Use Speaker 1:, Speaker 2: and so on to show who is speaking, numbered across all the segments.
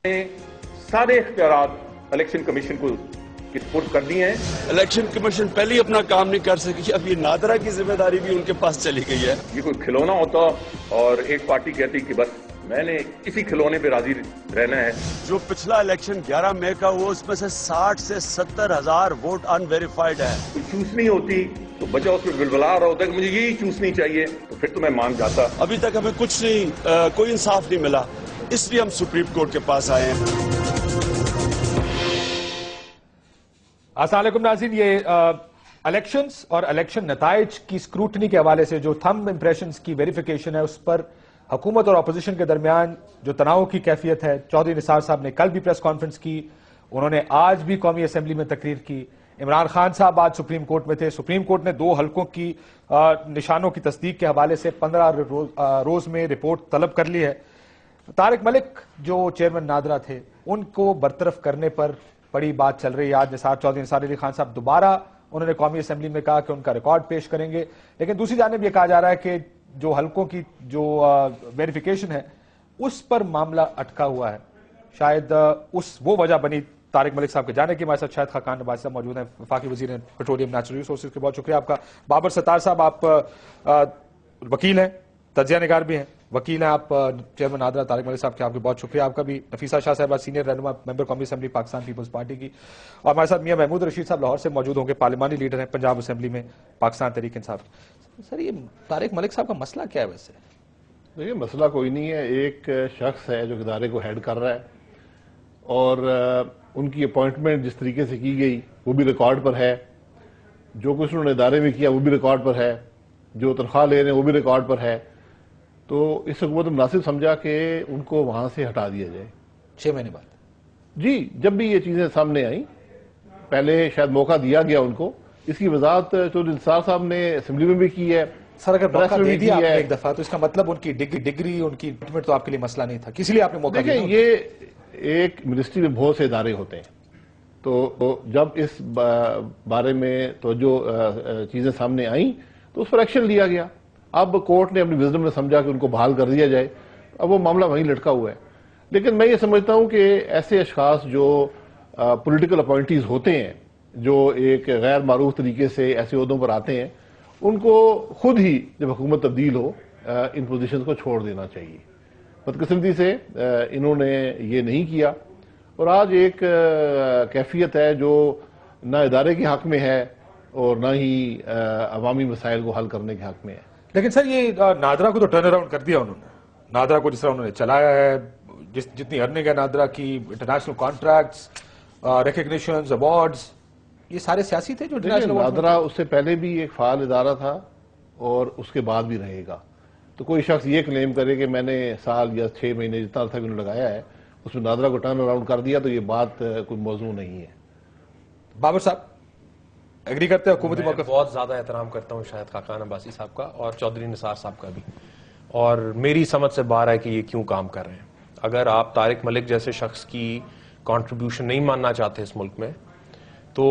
Speaker 1: نے سارے اختیارات الیکشن کمیشن کو سپورٹ کر دیے ہیں۔
Speaker 2: الیکشن کمیشن پہلے ہی اپنا کام نہیں کر سکی، اب یہ نادرا کی ذمہ داری بھی ان کے پاس چلی گئی ہے۔
Speaker 1: یہ کوئی کھلونا ہوتا اور ایک پارٹی کہتی کہ بس میں نے اسی کھلونے پہ راضی رہنا ہے۔
Speaker 2: جو پچھلا الیکشن 11 مئی کا ہوا اس میں سے 60 سے 70 ہزار ووٹ ان ویریفائڈ ہے۔
Speaker 1: کوئی چوسنی ہوتی تو بچہ اس پہ بلبلا رہا ہوتا ہے کہ مجھے یہی چوسنی چاہیے، تو پھر تو میں مان جاتا۔
Speaker 2: ابھی تک ہمیں کچھ نہیں، کوئی انصاف نہیں ملا، اس لیے ہم سپریم کورٹ کے پاس آئے ہیں۔
Speaker 3: السلام علیکم ناظرین، یہ الیکشنز اور الیکشن نتائج کی اسکروٹنی کے حوالے سے جو تھم امپریشنز کی ویریفیکیشن ہے اس پر حکومت اور اپوزیشن کے درمیان جو تناؤ کی کیفیت ہے، چودھری نثار صاحب نے کل بھی پریس کانفرنس کی، انہوں نے آج بھی قومی اسمبلی میں تقریر کی۔ عمران خان صاحب آج سپریم کورٹ میں تھے، سپریم کورٹ نے 2 حلقوں کی نشانوں کی تصدیق کے حوالے سے 15 روز میں رپورٹ طلب کر لی ہے۔ طارق ملک جو چیئرمین نادرا تھے ان کو برطرف کرنے پر بڑی بات چل رہی ہے۔ آج چودھری نثار علی خان صاحب دوبارہ انہوں نے قومی اسمبلی میں کہا کہ ان کا ریکارڈ پیش کریں گے، لیکن دوسری جانب یہ کہا جا رہا ہے کہ جو حلقوں کی جو ویریفیکیشن ہے اس پر معاملہ اٹکا ہوا ہے، شاید وہ وجہ بنی طارق ملک صاحب کے جانے کی۔ ہمارے ساتھ شاہد خاقان نواز صاحب موجود ہیں، وفاقی وزیر پیٹرولیم نیچرل ریسورسز کے، بہت شکریہ آپ کا۔ بابر ستار صاحب، آپ وکیل ہیں، تجزیہ نگار بھی ہیں، وکیل ہیں آپ، چیئرمین نادرا طارق ملک صاحب کے، آپ کے بہت شکریہ آپ کا بھی۔ نفیسہ شاہ صاحبہ، سینئر رہنما ممبر قومی اسمبلی پاکستان پیپلز پارٹی کی، اور ہمارے ساتھ میاں محمود رشید صاحب لاہور سے موجود ہوں گے، پارلیمانی لیڈر ہیں پنجاب اسمبلی میں پاکستان تحریک انصاف۔ سر، یہ طارق ملک صاحب کا مسئلہ کیا ہے ویسے؟
Speaker 4: دیکھیے، مسئلہ کوئی نہیں ہے، ایک شخص ہے جو ادارے کو ہیڈ کر رہا ہے، اور ان کی اپوائنٹمنٹ جس طریقے سے کی گئی وہ بھی ریکارڈ پر ہے، جو کچھ انہوں نے ادارے میں کیا وہ بھی ریکارڈ پر ہے، جو تنخواہ لے رہے ہیں وہ بھی ریکارڈ پر ہے، تو اس حکومت نے مناسب سمجھا کہ ان کو وہاں سے ہٹا دیا جائے
Speaker 3: 6 مہینے بعد۔
Speaker 4: جی، جب بھی یہ چیزیں سامنے آئیں، پہلے شاید موقع دیا گیا ان کو، اس کی وضاحت چودھری نثار صاحب نے اسمبلی میں بھی کی ہے۔
Speaker 3: سر، اگر موقع دے دیا آپ نے ایک دفعہ تو اس کا مطلب ان کی ڈگری ان کی اپوائنٹمنٹ تو آپ کے لیے مسئلہ نہیں تھا، کسی لیے آپ نے موقع دیا؟
Speaker 4: دیکھیں، یہ ایک منسٹری میں بہت سے ادارے ہوتے ہیں، تو جب اس بارے میں توجہ چیزیں سامنے آئیں تو اس پر ایکشن لیا گیا۔ اب کورٹ نے اپنی وزڈم میں سمجھا کہ ان کو بحال کر دیا جائے، اب وہ معاملہ وہیں لٹکا ہوا ہے۔ لیکن میں یہ سمجھتا ہوں کہ ایسے اشخاص جو پولیٹیکل اپوائنٹیز ہوتے ہیں، جو ایک غیر معروف طریقے سے ایسے عہدوں پر آتے ہیں، ان کو خود ہی جب حکومت تبدیل ہو ان پوزیشنز کو چھوڑ دینا چاہیے۔ بدقسمتی سے انہوں نے یہ نہیں کیا، اور آج ایک کیفیت ہے جو نہ ادارے کے حق میں ہے اور نہ ہی عوامی مسائل کو حل کرنے کے حق میں ہے۔
Speaker 3: لیکن سر، یہ نادرا کو تو ٹرن اراؤنڈ کر دیا انہوں نے، نادرا کو جس طرح انہوں نے چلایا ہے، جتنی ارننگ ہے نادرا کی، انٹرنیشنل کانٹریکٹس، ریکگنیشنز، ایوارڈز، یہ سارے سیاسی تھے جو
Speaker 4: نادرا اس سے پہلے بھی ایک فعال ادارہ تھا اور اس کے بعد بھی رہے گا۔ تو کوئی شخص یہ کلیم کرے کہ میں نے سال یا 6 مہینے جتنا عرصہ انہوں نے لگایا ہے اس میں نادرا کو ٹرن اراؤنڈ کر دیا، تو یہ بات کوئی موضوع نہیں ہے۔
Speaker 3: بابر صاحب ایگری کرتے ہیں حکومتی موقف؟
Speaker 5: بہت زیادہ احترام کرتا ہوں شاہد خاقان عباسی صاحب کا اور چودھری نثار صاحب کا بھی، اور میری سمجھ سے باہر ہے کہ یہ کیوں کام کر رہے ہیں۔ اگر آپ طارق ملک جیسے شخص کی کنٹریبیوشن نہیں ماننا چاہتے اس ملک میں، تو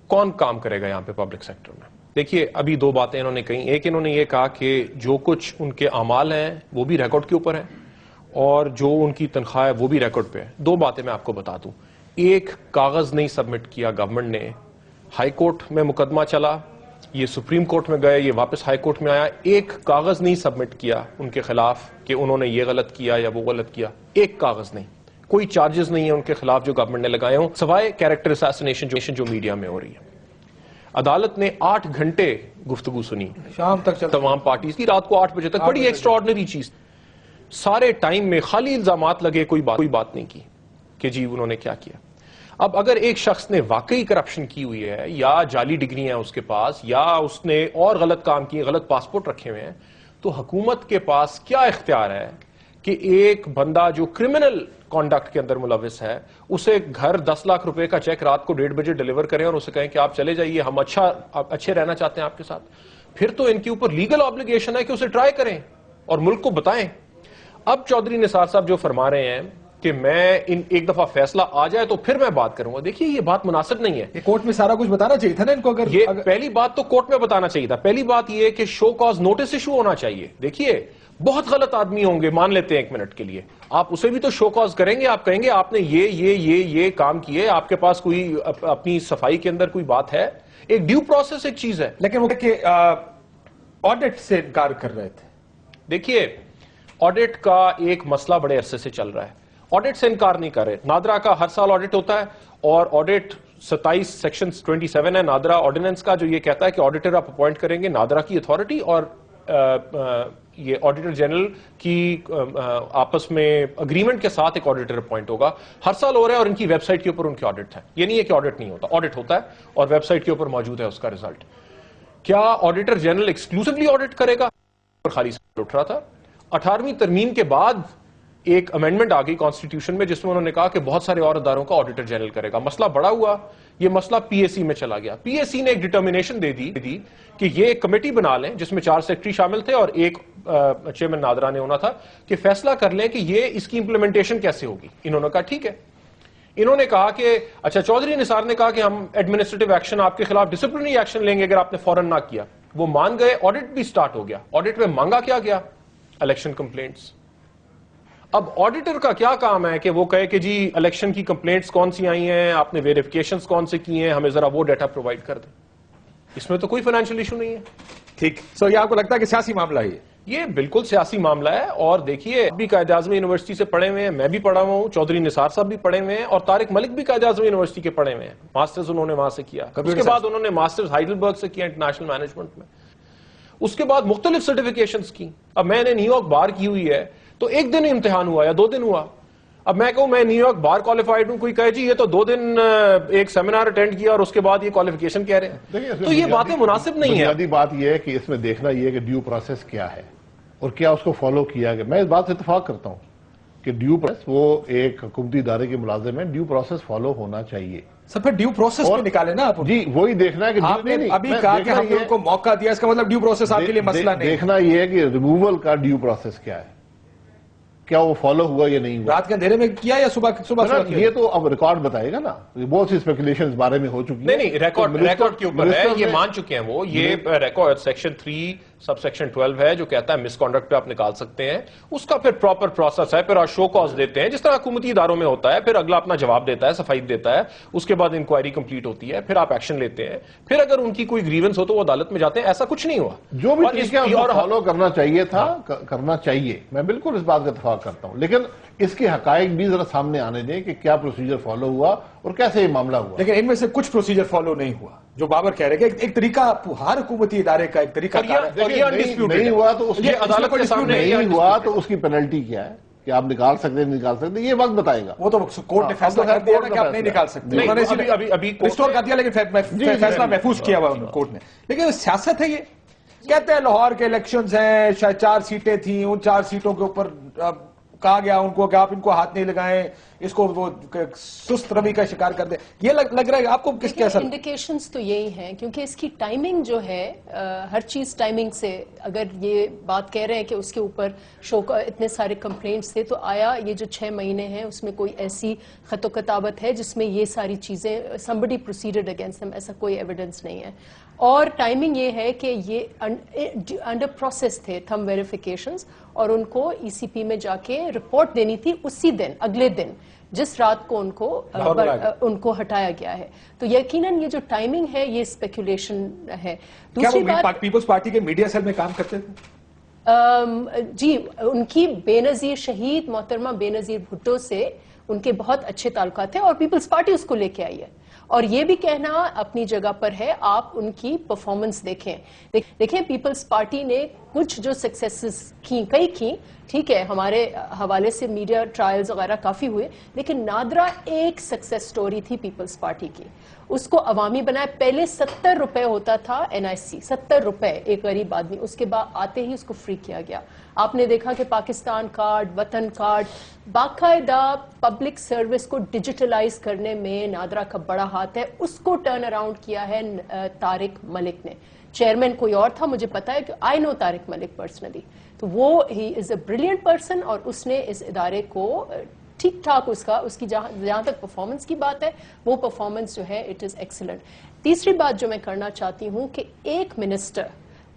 Speaker 5: کون کام کرے گا یہاں پہ پبلک سیکٹر میں؟ دیکھیے، ابھی 2 باتیں انہوں نے کہیں۔ ایک، انہوں نے یہ کہا کہ جو کچھ ان کے اعمال ہیں وہ بھی ریکارڈ کے اوپر ہیں، اور جو ان کی تنخواہ ہے وہ بھی ریکارڈ پہ ہے۔ 2 باتیں میں آپ کو بتا دوں۔ ایک، کاغذ نہیں سبمٹ کیا گورنمنٹ نے، ہائی کورٹ میں مقدمہ چلا، یہ سپریم کورٹ میں گئے، یہ واپس ہائی کورٹ میں آیا، ایک کاغذ نہیں سبمٹ کیا ان کے خلاف کہ انہوں نے یہ غلط کیا یا وہ غلط کیا، ایک کاغذ نہیں، کوئی چارجز نہیں ہے ان کے خلاف جو گورنمنٹ نے لگائے ہوں، سوائے کیریکٹر اساسینیشن جو میڈیا میں ہو رہی ہے۔ عدالت نے 8 گھنٹے گفتگو سنی
Speaker 3: شام تک
Speaker 5: تمام پارٹیز کی، رات کو 8 بجے تک، بڑی ایکسٹراڈنری چیز۔ سارے ٹائم میں خالی الزامات لگے، کوئی بات نہیں کی کہ جی انہوں نے کیا کیا۔ اب اگر ایک شخص نے واقعی کرپشن کی ہوئی ہے، یا جعلی ڈگری ہیں اس کے پاس، یا اس نے اور غلط کام کیے، غلط پاسپورٹ رکھے ہوئے ہیں، تو حکومت کے پاس کیا اختیار ہے کہ ایک بندہ جو کرمنل کانڈکٹ کے اندر ملوث ہے، اسے گھر 10 لاکھ روپے کا چیک رات کو 1:30 بجے ڈیلیور کریں اور اسے کہیں کہ آپ چلے جائیے، ہم اچھے رہنا چاہتے ہیں آپ کے ساتھ؟ پھر تو ان کے اوپر لیگل آبلیگیشن ہے کہ اسے ٹرائی کریں اور ملک کو بتائیں۔ اب چودھری نثار صاحب جو فرما رہے ہیں کہ میں ایک دفعہ فیصلہ آ جائے تو پھر میں بات کروں گا، دیکھیے یہ بات مناسب نہیں ہے۔
Speaker 3: یہ کورٹ میں سارا کچھ بتانا چاہیے تھا نا ان کو، اگر
Speaker 5: یہ پہلی بات تو کورٹ میں بتانا چاہیے تھا۔ پہلی بات یہ کہ شو کاز نوٹس ایشو ہونا چاہیے۔ دیکھیے، بہت غلط آدمی ہوں گے، مان لیتے ہیں ایک منٹ کے لیے، آپ اسے بھی تو شو کاز کریں گے، آپ کہیں گے آپ نے یہ کام کیے، آپ کے پاس کوئی اپنی صفائی کے اندر کوئی بات ہے؟ ایک ڈیو پروسیس ایک چیز ہے.
Speaker 3: لیکن وہ کہ آڈٹ سے انکار کر رہے تھے.
Speaker 5: دیکھیے آڈٹ کا ایک مسئلہ بڑے عرصے سے چل رہا ہے، آڈٹ سے انکار نہیں کر رہے. نادرا کا ہر سال آڈٹ ہوتا ہے، اور آڈٹ 27 سیکشن 27 ہے نادرا آرڈیننس کا، جو یہ کہتا ہے کہ آڈیٹر آپ اپوائنٹ کریں گے نادرا کی اتھارٹی اور یہ آڈیٹر جنرل کی آپس میں اگریمنٹ کے ساتھ ایک آڈیٹر اپوائنٹ ہوگا. ہر سال ہو رہا ہے، اور ان کی ویب سائٹ کے اوپر ان کے آڈٹ ہے. یہ نہیں ہے کہ آڈٹ نہیں ہوتا، آڈٹ ہوتا ہے اور ویب سائٹ کے اوپر موجود ہے اس کا ریزلٹ. کیا آڈیٹر جنرل ایکسکلوسively آڈٹ کرے گا؟ خالی سوال اٹھ رہا تھا. 18ویں ترمیم کے بعد ایک امینڈمنٹ آ گئی کانسٹیٹیوشن میں جس میں انہوں نے کہا کہ بہت سارے اور اداروں کا آڈیٹر جنرل کرے گا. مسئلہ بڑا ہوا، یہ مسئلہ پی اے سی میں چلا گیا. پی اے سی نے ایک ڈٹرمینیشن دے دی کہ یہ ایک کمیٹی بنا لیں جس میں 4 سیکرٹری شامل تھے اور ایک چیئرمین نادرا نے ہونا تھا، کہ فیصلہ کر لیں کہ یہ اس کی امپلیمنٹیشن کیسے ہوگی. انہوں نے کہا ٹھیک ہے. انہوں نے کہا کہ اچھا چودھری نثار نے کہا کہ ہم ایڈمنسٹریٹو ایکشن آپ کے خلاف ڈسپلنری ایکشن لیں گے اگر آپ نے فوراً نہ کیا. وہ مان گئے، آڈٹ بھی سٹارٹ ہو گیا. آڈٹ میں مانگا کیا گیا؟ Election complaints. اب آڈیٹر کا کیا کام ہے کہ وہ کہے کہ جی الیکشن کی کمپلینٹس کون سی آئی ہیں، آپ نے ویریفیکیشنز کون سے کی ہیں، ہمیں ذرا وہ ڈیٹا پرووائڈ کر دیں. اس میں تو کوئی فائنینشیل ایشو نہیں ہے.
Speaker 3: ٹھیک. سو یہ آپ کو لگتا ہے کہ سیاسی معاملہ ہے؟
Speaker 5: یہ بالکل سیاسی معاملہ ہے. اور دیکھیے بھی قائد اعظم یونیورسٹی سے پڑھے ہوئے ہیں، میں بھی پڑھا ہوا ہوں، چودھری نثار صاحب بھی پڑھے ہوئے ہیں، اور طارق ملک بھی قائد اعظم یونیورسٹی کے پڑھے ہوئے ہیں. ماسٹرز انہوں نے وہاں سے کیا، اس کے بعد انہوں نے ماسٹرز ہائیڈلبرگ سے کیا انٹرنیشنل مینجمنٹ میں. اس کے بعد مختلف سرٹیفکیشنز کی. اب میں نے نیو یارک بار کی ہوئی ہے تو 1 دن امتحان ہوا یا 2 دن ہوا. اب میں کہوں میں نیو یارک بار کوالیفائڈ ہوں، کوئی کہے جی یہ تو 2 دن ایک سیمینار اٹینڈ کیا اور اس کے بعد یہ کوالیفیکیشن کہہ رہے ہیں، تو یہ باتیں مناسب نہیں ہیں.
Speaker 4: بنیادی بات یہ ہے کہ اس میں دیکھنا یہ ہے کہ ڈیو پروسیس کیا ہے اور کیا اس کو فالو کیا گیا. میں اس بات سے اتفاق کرتا ہوں کہ ڈیو پروسیس، وہ ایک حکومتی ادارے کے ملازم ہیں، ڈیو پروسیس فالو ہونا چاہیے.
Speaker 3: سر پھر ڈیو پروسیس پہ نکالے نا آپ.
Speaker 4: جی وہی دیکھنا ہے کہ
Speaker 3: آپ نے ابھی کہا کہ ہم نے ان کو موقع دیا، اس کا مطلب ڈیو پروسیس آپ کے لیے مسئلہ نہیں.
Speaker 4: دیکھنا یہ ہے کہ ریموول کا ڈیو پروسیس کیا ہے، کیا وہ فالو ہوا یا نہیں ہوا.
Speaker 3: رات کے اندھیرے میں کیا یا صبح
Speaker 4: یہ تو اب ریکارڈ بتائے گا نا. بہت سی اسپیکولیشن اس بارے میں ہو چکی ہیں.
Speaker 5: نہیں ریکارڈ کے اوپر ہے، یہ مان چکے ہیں وہ. یہ ریکارڈ سیکشن 3 سب سیکشن 12 ہے جو کہتا ہے مس کانڈکٹ پہ آپ نکال سکتے ہیں. اس کا پھر پراپر پروسیس ہے، پھر آپ شو کاز دیتے ہیں جس طرح حکومتی اداروں میں ہوتا ہے. پھر اگلا اپنا جواب دیتا ہے، صفائی دیتا ہے، اس کے بعد انکوائری کمپلیٹ ہوتی ہے، پھر آپ ایکشن لیتے ہیں. پھر اگر ان کی کوئی گریونس ہو تو وہ عدالت میں جاتے ہیں. ایسا کچھ نہیں ہوا.
Speaker 4: جو بھی طریقہ فالو کرنا چاہیے تھا کرنا چاہیے، میں بالکل اس بات کا اتفاق کرتا ہوں، لیکن اس کے حقائق بھی ذرا سامنے آنے دیں کہ کیا پروسیجر فالو ہوا اور کیسے یہ معاملہ ہوا.
Speaker 3: لیکن ان میں سے کچھ پروسیجر فالو نہیں ہوا جو بابر کہہ رہے کہ ایک طریقہ ہر حکومتی ادارے کا ایک طریقہ
Speaker 4: نہیں ہوا تو
Speaker 5: عدالت کے سامنے
Speaker 4: نہیں ہوا تو اس کی پینلٹی کیا ہے کہ آپ نکال سکتے ہیں نکال سکتے، یہ وقت بتائے گا.
Speaker 3: وہ تو کورٹ نے فیصلہ کر دیا کہ آپ نہیں نکال سکتے، انہوں نے ابھی ریسٹور کر دیا، لیکن فیصلہ محفوظ کیا ہوا کورٹ نے. لیکن سیاست ہے، یہ کہتے ہیں لاہور کے الیکشنز ہیں، شاید 4 سیٹیں تھیں، ان 4 سیٹوں کے اوپر کہا گیا ان کو کہ آپ ان کو ہاتھ نہیں لگائیں، اس کو وہ سست روی کا شکار کر دیں. یہ لگ رہا ہے آپ کو کس کے اثر؟
Speaker 6: انڈیکیشنز تو یہی ہیں کیونکہ اس کی ٹائمنگ جو ہے، ہر چیز ٹائمنگ سے. اگر یہ بات کہہ رہے ہیں کہ اس کے اوپر اتنے سارے کمپلینٹس تھے، تو آیا یہ جو 6 مہینے ہیں اس میں کوئی ایسی خط و کتابت ہے جس میں یہ ساری چیزیں somebody proceeded against them؟ ایسا کوئی ایویڈنس نہیں ہے. اور ٹائمنگ یہ ہے کہ یہ انڈر پروسیس تھے تھم ویریفیکیشنز، اور ان کو ای سی پی میں جا کے رپورٹ دینی تھی اسی دن، اگلے دن، جس رات کو ان کو ہٹایا گیا ہے. تو یقیناً یہ جو ٹائمنگ ہے یہ اسپیکولیشن ہے.
Speaker 3: دوسری بات، پیپلز پارٹی کے میڈیا سیل میں کام کرتے تھے؟
Speaker 6: جی، ان کی بے نظیر شہید محترمہ بے نظیر بھٹو سے ان کے بہت اچھے تعلقات ہیں اور پیپلز پارٹی اس کو لے کے آئی ہے. اور یہ بھی کہنا اپنی جگہ پر ہے، آپ ان کی پرفارمنس دیکھیں. پیپلز پارٹی نے کچھ جو سکسیسز کئی کی، ٹھیک ہے، ہمارے حوالے سے میڈیا ٹرائلز وغیرہ کافی ہوئے، لیکن نادرا ایک سکسیس سٹوری تھی پیپلز پارٹی کی. اس کو عوامی بنایا. پہلے 70 روپے ہوتا تھا NIC، 70 روپے ایک غریب آدمی، اس کے بعد آتے ہی اس کو فری کیا گیا. آپ نے دیکھا کہ پاکستان کارڈ، وطن کارڈ، باقاعدہ پبلک سروس کو ڈیجیٹلائز کرنے میں نادرا کا بڑا ہاتھ ہے. اس کو ٹرن اراؤنڈ کیا ہے طارق ملک نے. چیئرمین کوئی اور تھا، مجھے پتا ہے کہ آئی نو طارق ملک پرسنلی، تو وہ ہی از اے بریلینٹ پرسن، اور اس نے اس ادارے کو ٹھیک ٹھاک اس کی جہاں تک پرفارمنس کی بات ہے، وہ پرفارمنس جو ہے اٹ از ایکسلنٹ. تیسری بات جو میں کرنا چاہتی ہوں کہ ایک منسٹر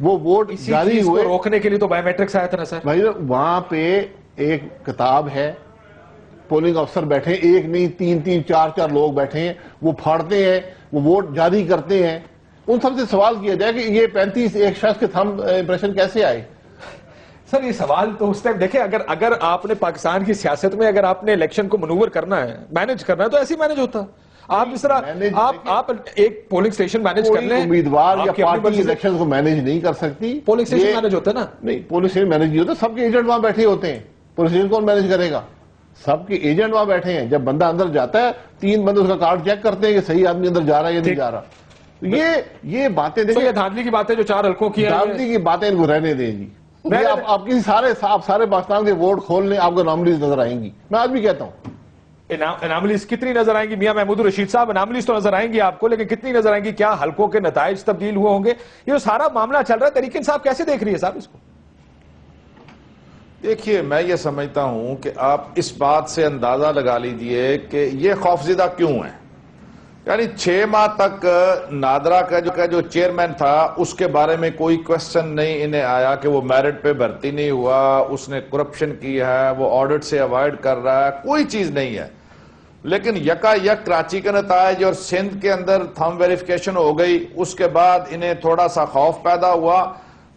Speaker 4: وہ ووٹ
Speaker 3: اسی
Speaker 4: جاری
Speaker 3: چیز کو
Speaker 4: ہوئے.
Speaker 3: روکنے کے لیے تو بایو میٹرکس آیا تھا نا سر.
Speaker 4: بھائی وہاں پہ ایک کتاب ہے, پولنگ افسر بیٹھے ہیں, ایک نہیں تین تین چار چار لوگ بیٹھے ہیں, وہ پھاڑتے ہیں, وہ ووٹ جاری کرتے ہیں. ان سب سے سوال کیا جائے کہ یہ 35 ایک شخص کے تھم امپریشن کیسے آئے؟
Speaker 3: سر یہ سوال تو اس ٹائم دیکھیں, اگر آپ نے پاکستان کی سیاست میں اگر آپ نے الیکشن کو منور کرنا ہے, مینج کرنا ہے, تو ایسے ہی مینج ہوتا. آپ اس طرح آپ ایک پولنگ سٹیشن مینج کر لیں.
Speaker 4: امیدوار یا پارٹی الیکشن کو مینج نہیں کر سکتی.
Speaker 3: پولنگ سٹیشن مینج ہوتا ہے نا.
Speaker 4: نہیں, پولنگ سٹیشن مینج نہیں ہوتا, سب کے ایجنٹ وہاں بیٹھے ہوتے ہیں. پولنگ سٹیشن کون مینج کرے گا؟ سب کے ایجنٹ وہاں بیٹھے ہیں. جب بندہ اندر جاتا ہے 3 بندے اس کا کارڈ چیک کرتے ہیں کہ صحیح آدمی اندر جا رہا ہے یا نہیں جا رہا. یہ باتیں دیکھیں,
Speaker 3: یہ دھاندلی کی باتیں جو 4 حلقوں کی ہیں,
Speaker 4: دھاندلی کی باتیں ان کو رہنے دیں جی. آپ کسی سارے پاکستان کے ووٹ کھول لیں, آپ کو اناملیز نظر آئیں گی. میں آج بھی کہتا ہوں
Speaker 3: اناملیز کتنی نظر آئیں گی میاں محمود الرشید صاحب؟ اناملیز تو نظر آئیں گی آپ کو, لیکن کتنی نظر آئیں گی؟ کیا حلقوں کے نتائج تبدیل ہوئے ہوں گے؟ یہ جو سارا معاملہ چل رہا ہے, تحریک انصاف کیسے دیکھ رہی ہے صاحب اس کو؟
Speaker 7: دیکھیے, میں یہ سمجھتا ہوں کہ آپ اس بات سے اندازہ لگا لیجئے کہ یہ خوفزدہ کیوں ہیں. یعنی 6 ماہ تک نادرا کا جو چیئرمین تھا اس کے بارے میں کوئی کوسچن نہیں انہیں آیا کہ وہ میرٹ پہ بھرتی نہیں ہوا, اس نے کرپشن کی ہے, وہ آڈٹ سے اوائڈ کر رہا ہے, کوئی چیز نہیں ہے. لیکن یکا یک کراچی کے نتائج اور سندھ کے اندر تھم ویریفیکیشن ہو گئی, اس کے بعد انہیں تھوڑا سا خوف پیدا ہوا.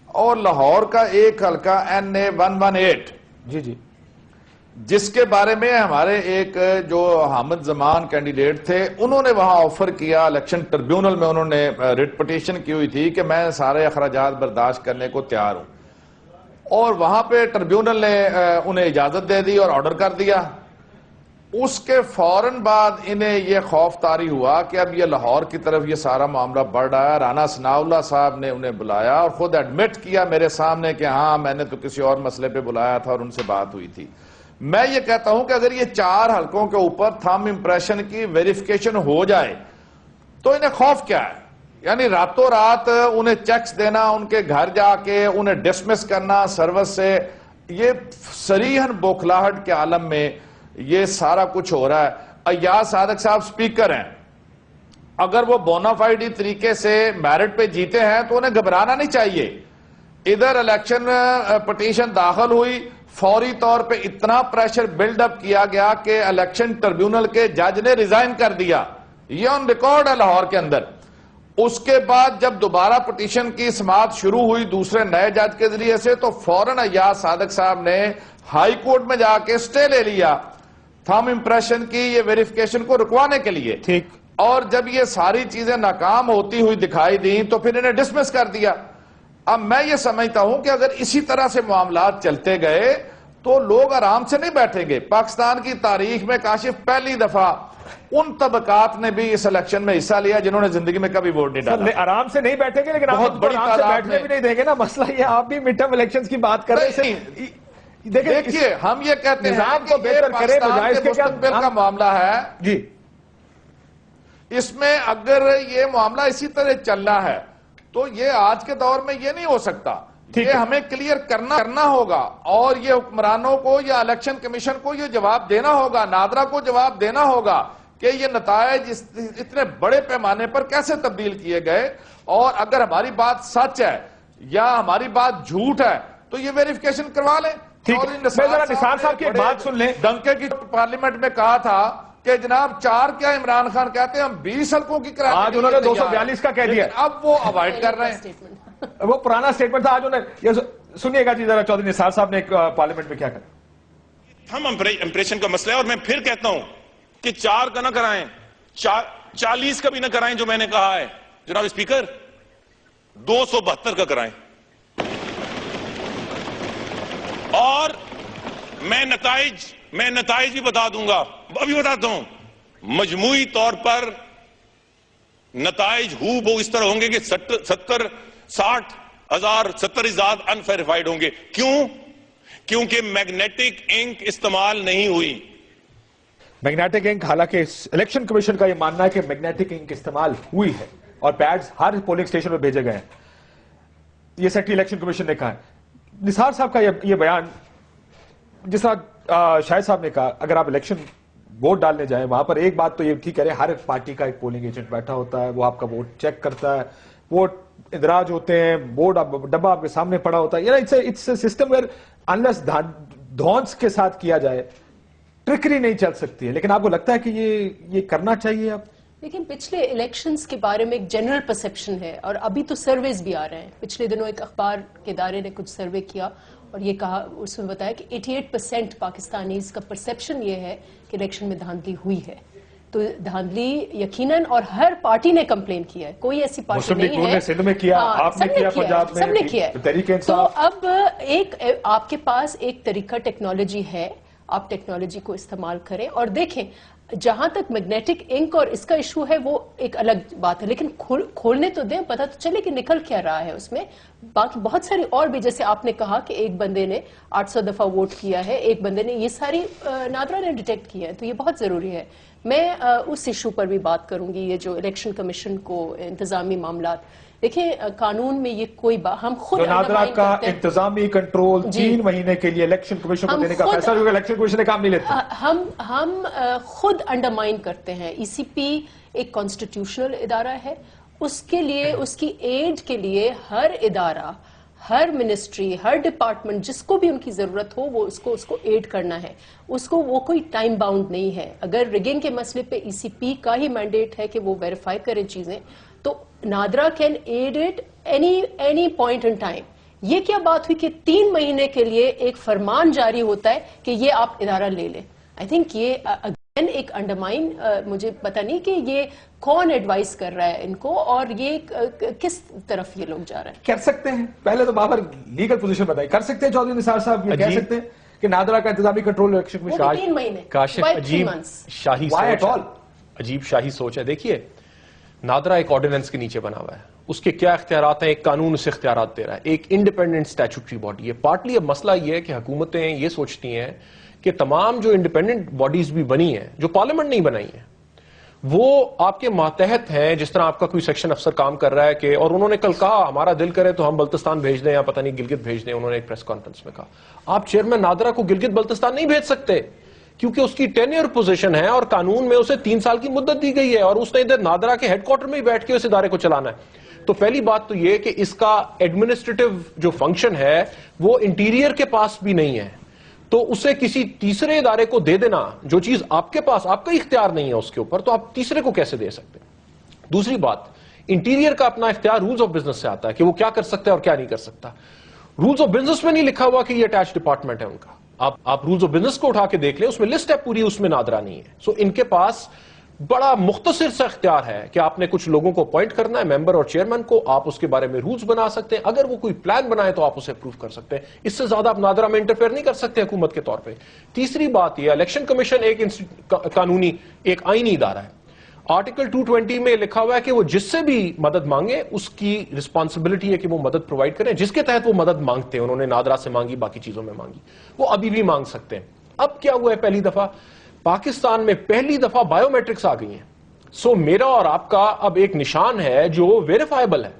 Speaker 7: اور لاہور کا ایک حلقہ NA 118
Speaker 3: جی
Speaker 7: جس کے بارے میں ہمارے ایک جو حامد زمان کینڈیڈیٹ تھے, انہوں نے وہاں آفر کیا, الیکشن ٹربیونل میں انہوں نے ریٹ پٹیشن کی ہوئی تھی کہ میں سارے اخراجات برداشت کرنے کو تیار ہوں, اور وہاں پہ ٹربیونل نے انہیں اجازت دے دی اور آرڈر کر دیا. اس کے فوراً بعد انہیں یہ خوف طاری ہوا کہ اب یہ لاہور کی طرف یہ سارا معاملہ بڑھ رہا ہے. رانا ثناء اللہ صاحب نے انہیں بلایا اور خود ایڈمٹ کیا میرے سامنے کہ ہاں میں نے تو کسی اور مسئلے پہ بلایا تھا اور ان سے بات ہوئی تھی. میں یہ کہتا ہوں کہ اگر یہ 4 حلقوں کے اوپر تھم امپریشن کی ویریفیکیشن ہو جائے تو انہیں خوف کیا ہے؟ یعنی راتوں رات انہیں چیکس دینا, ان کے گھر جا کے انہیں ڈسمس کرنا سروس سے, یہ صریحاً بوکھلاہٹ کے عالم میں یہ سارا کچھ ہو رہا ہے. ایاز صادق صاحب سپیکر ہیں, اگر وہ بونافائیڈی طریقے سے میرٹ پہ جیتے ہیں تو انہیں گھبرانا نہیں چاہیے. ادھر الیکشن پٹیشن داخل ہوئی, فوری طور پہ اتنا پریشر بلڈ اپ کیا گیا کہ الیکشن ٹربیونل کے جج نے ریزائن کر دیا, یہ آن ریکارڈ ہے لاہور کے اندر. اس کے بعد جب دوبارہ پٹیشن کی سماعت شروع ہوئی دوسرے نئے جج کے ذریعے سے, تو فوراً ایاز صادق صاحب نے ہائی کورٹ میں جا کے سٹے لے لیا تھم امپریشن کی یہ ویریفیکیشن کو رکوانے کے لیے.
Speaker 3: ٹھیک.
Speaker 7: اور جب یہ ساری چیزیں ناکام ہوتی ہوئی دکھائی دیں تو پھر انہیں ڈسمس کر دیا. اب میں یہ سمجھتا ہوں کہ اگر اسی طرح سے معاملات چلتے گئے تو لوگ آرام سے نہیں بیٹھیں گے. پاکستان کی تاریخ میں کاشف پہلی دفعہ ان طبقات نے بھی اس الیکشن میں حصہ لیا جنہوں نے زندگی میں کبھی ووٹ نہیں ڈالا.
Speaker 3: آرام سے نہیں بیٹھیں گے, لیکن
Speaker 7: بہت بڑی
Speaker 3: آرام سے
Speaker 7: تعداد
Speaker 3: بیٹھنے بھی نہیں دیں گے نا. مسئلہ یہ آپ بھی مڈ ٹرم الیکشنز کی بات کر رہے ہیں.
Speaker 7: دیکھیے, ہم یہ کہتے ہیں
Speaker 3: نظام کو
Speaker 7: کہ
Speaker 3: بہتر کرے بجائے اس کے
Speaker 7: مستقبل کا معاملہ ہے
Speaker 3: جی.
Speaker 7: اس میں اگر یہ معاملہ اسی طرح چلنا ہے تو یہ آج کے دور میں یہ نہیں ہو سکتا. یہ ہمیں کلیئر کرنا ہوگا, اور یہ حکمرانوں کو یا الیکشن کمیشن کو یہ جواب دینا ہوگا, نادرا کو جواب دینا ہوگا کہ یہ نتائج اتنے بڑے پیمانے پر کیسے تبدیل کیے گئے. اور اگر ہماری بات سچ ہے یا ہماری بات جھوٹ ہے تو یہ ویریفیکیشن کروا لیں.
Speaker 3: نثار صاحب کی ایک بات سن لیں.
Speaker 7: ڈنکے کی پارلیمنٹ میں کہا تھا کہ جناب 4 کیا عمران خان کہتے ہیں, ہم 20 حلقوں کی کراچی.
Speaker 3: آج انہوں نے 242 کا کہہ دیا,
Speaker 7: اب وہ اوائڈ کر رہے ہیں.
Speaker 3: وہ پرانا سٹیٹمنٹ تھا. آج انہوں نے سنیے گا جی ذرا چودھری نثار صاحب نے پارلیمنٹ میں کیا کہا.
Speaker 8: ہم امپریشن کا مسئلہ ہے, اور میں پھر کہتا ہوں کہ 4 کا نہ کرائیں, 40 کا بھی نہ کرائیں جو میں نے کہا ہے. جناب اسپیکر 272 کا کرائیں. اور میں نتائج بھی بتا دوں گا, ابھی بتاتا ہوں. مجموعی طور پر نتائج ہو اس طرح ہوں گے کہ 70,000 انفیریفائڈ ہوں گے. کیوں؟ کیونکہ میگنیٹک انک استعمال نہیں ہوئی.
Speaker 3: میگنیٹک انک, حالانکہ الیکشن کمیشن کا یہ ماننا ہے کہ میگنیٹک انک استعمال ہوئی ہے اور پیڈز ہر پولنگ سٹیشن پر بھیجے گئے ہیں. یہ سیکٹری الیکشن کمیشن نے کہا ہے. نثار صاحب کا یہ بیان, جس طرح شاہد صاحب نے کہا, اگر آپ الیکشن ووٹ ڈالنے جائیں وہاں پر ایک بات تو یہ ٹھیک ہے, ہر ایک پارٹی کا ایک پولنگ ایجنٹ بیٹھا ہوتا ہے, وہ آپ کا ووٹ چیک کرتا ہے, ووٹ اندراج ہوتے ہیں, بورڈ ڈبہ آپ کے سامنے پڑا ہوتا ہے. It's a system where unless دھونس کے ساتھ کیا جائے ٹرکری نہیں چل سکتی ہے. لیکن آپ کو لگتا ہے کہ یہ کرنا چاہیے؟ آپ
Speaker 6: لیکن پچھلے الیکشنز کے بارے میں ایک جنرل پرسپشن ہے, اور ابھی تو سرویز بھی آ رہے ہیں. پچھلے دنوں ایک اخبار کے ادارے نے کچھ سروے کیا اور یہ کہا, اس میں بتایا کہ 88% پاکستانیز کا پرسپشن یہ ہے کہ الیکشن میں دھاندلی ہوئی ہے. تو دھاندلی یقیناً, اور ہر پارٹی نے کمپلین کیا ہے, کوئی ایسی پارٹی نہیں ہے.
Speaker 3: سندھ میں کیا, آپ نے کیا, پنجاب میں,
Speaker 6: سب نے کیا.
Speaker 3: تحریک
Speaker 6: تو
Speaker 3: انصاف.
Speaker 6: اب آپ کے پاس ایک طریقہ ٹیکنالوجی ہے, آپ ٹیکنالوجی کو استعمال کریں اور دیکھیں. جہاں تک میگنیٹک انک اور اس کا ایشو ہے وہ ایک الگ بات ہے, لیکن کھولنے تو دیں, پتہ تو چلے کہ نکل کیا رہا ہے اس میں. باقی بہت ساری اور بھی, جیسے آپ نے کہا کہ ایک بندے نے 800 دفعہ ووٹ کیا ہے, ایک بندے نے, یہ ساری نادرا نے ڈیٹیکٹ کیا ہے. تو یہ بہت ضروری ہے. میں اس ایشو پر بھی بات کروں گی, یہ جو الیکشن کمیشن کو انتظامی معاملات. دیکھیں قانون میں یہ کوئی ہم خود
Speaker 3: نادرا کا انتظامی کنٹرول 3 مہینے کے لیے الیکشن کمیشن کو دینے کا فیصلہ, جو الیکشن کمیشن نے کام نہیں لیتا.
Speaker 6: ہم خود انڈرمائن کرتے ہیں. ای سی پی ایک کانسٹیٹیوشنل ادارہ ہے, اس کے لیے, اس کی ایڈ کے لیے ہر ادارہ, ہر منسٹری, ہر ڈپارٹمنٹ جس کو بھی ان کی ضرورت ہو وہ اس کو ایڈ کرنا ہے. اس کو وہ کوئی ٹائم باؤنڈ نہیں ہے. اگر ریگنگ کے مسئلے پہ ای سی پی کا ہی مینڈیٹ ہے کہ وہ ویریفائی کرے چیزیں, تو NADRA can add it any point in time. یہ کیا بات ہوئی کہ 3 مہینے کے لیے ایک فرمان جاری ہوتا ہے کہ یہ آپ ادارہ لے لیں. آئی تھنک یہ اگین ایک انڈرمائن, مجھے پتہ نہیں کہ یہ کون ایڈوائز کر رہا ہے ان کو, اور یہ کس طرف یہ لوگ جا رہے ہیں.
Speaker 3: کر سکتے ہیں, پہلے تو بابر لیگل پوزیشن بتائی, کر سکتے ہیں چودھری نثار صاحب, یہ کہہ سکتے ہیں کہ نادرا کا انتظامی کنٹرول الیکشن کمیشن
Speaker 6: 3 مہینے,
Speaker 5: کاشف عجیب شاہی سوچ ہے. دیکھیے نادرا ایک آرڈیننس کے نیچے بنا ہوا ہے, اس کے کیا اختیارات ہیں, ایک قانون اسے اختیارات دے رہا ہے, ایک انڈیپینڈنٹ اسٹیچوٹری باڈی ہے. پارٹلی اب مسئلہ یہ ہے کہ حکومتیں یہ سوچتی ہیں کہ تمام جو انڈیپینڈنٹ باڈیز بھی بنی ہیں, جو پارلیمنٹ نہیں بنائی ہیں, وہ آپ کے ماتحت ہیں. جس طرح آپ کا کوئی سیکشن افسر کام کر رہا ہے کہ, اور انہوں نے کل کہا ہمارا دل کرے تو ہم بلتستان بھیج دیں یا پتہ نہیں گلگت بھیج دیں. انہوں نے ایک پریس کانفرنس میں کہا آپ چیئرمین نادرا کو گلگت بلتستان نہیں بھیج سکتے, کیونکہ اس کی ٹینیور پوزیشن ہے اور قانون میں اسے 3 سال کی مدت دی گئی ہے, اور اس نے ادھر نادرا کے ہیڈ کوارٹر میں ہی بیٹھ کے اس ادارے کو چلانا ہے. تو پہلی بات تو یہ کہ اس کا ایڈمنسٹریٹو جو فنکشن ہے وہ انٹیریئر کے پاس بھی نہیں ہے, تو اسے کسی تیسرے ادارے کو دے دینا, جو چیز آپ کے پاس, آپ کا اختیار نہیں ہے اس کے اوپر, تو آپ تیسرے کو کیسے دے سکتے. دوسری بات, انٹیریئر کا اپنا اختیار رولز آف بزنس سے آتا ہے کہ وہ کیا کر سکتا ہے اور کیا نہیں کر سکتا. رولز آف بزنس میں نہیں لکھا ہوا کہ یہ اٹیچ ڈپارٹمنٹ ہے ان کا. آپ رولز آف بزنس کو اٹھا کے دیکھ لیں, اس میں لسٹ ہے پوری, اس میں نادرا نہیں ہے. سو ان کے پاس بڑا مختصر سا اختیار ہے کہ آپ نے کچھ لوگوں کو اپوائنٹ کرنا ہے, ممبر اور چیئرمین کو, آپ اس کے بارے میں رولز بنا سکتے ہیں, اگر وہ کوئی پلان بنائے تو آپ اسے اپروو کر سکتے ہیں. اس سے زیادہ آپ نادرا میں انٹرفیئر نہیں کر سکتے حکومت کے طور پہ. تیسری بات یہ, الیکشن کمیشن ایک قانونی, ایک آئینی ادارہ ہے. آرٹیکل 220 میں لکھا ہوا ہے کہ وہ جس سے بھی مدد مانگے اس کی رسپانسبلٹی ہے کہ وہ مدد پرووائڈ کریں. جس کے تحت وہ مدد مانگتے ہیں, انہوں نے نادرا سے مانگی, باقی چیزوں میں مانگی, وہ ابھی بھی مانگ سکتے ہیں. اب کیا ہوا ہے, پہلی دفعہ پاکستان میں پہلی دفعہ بایو میٹرکس آ گئی ہیں. سو میرا اور آپ کا اب ایک نشان ہے جو ویریفائبل ہے.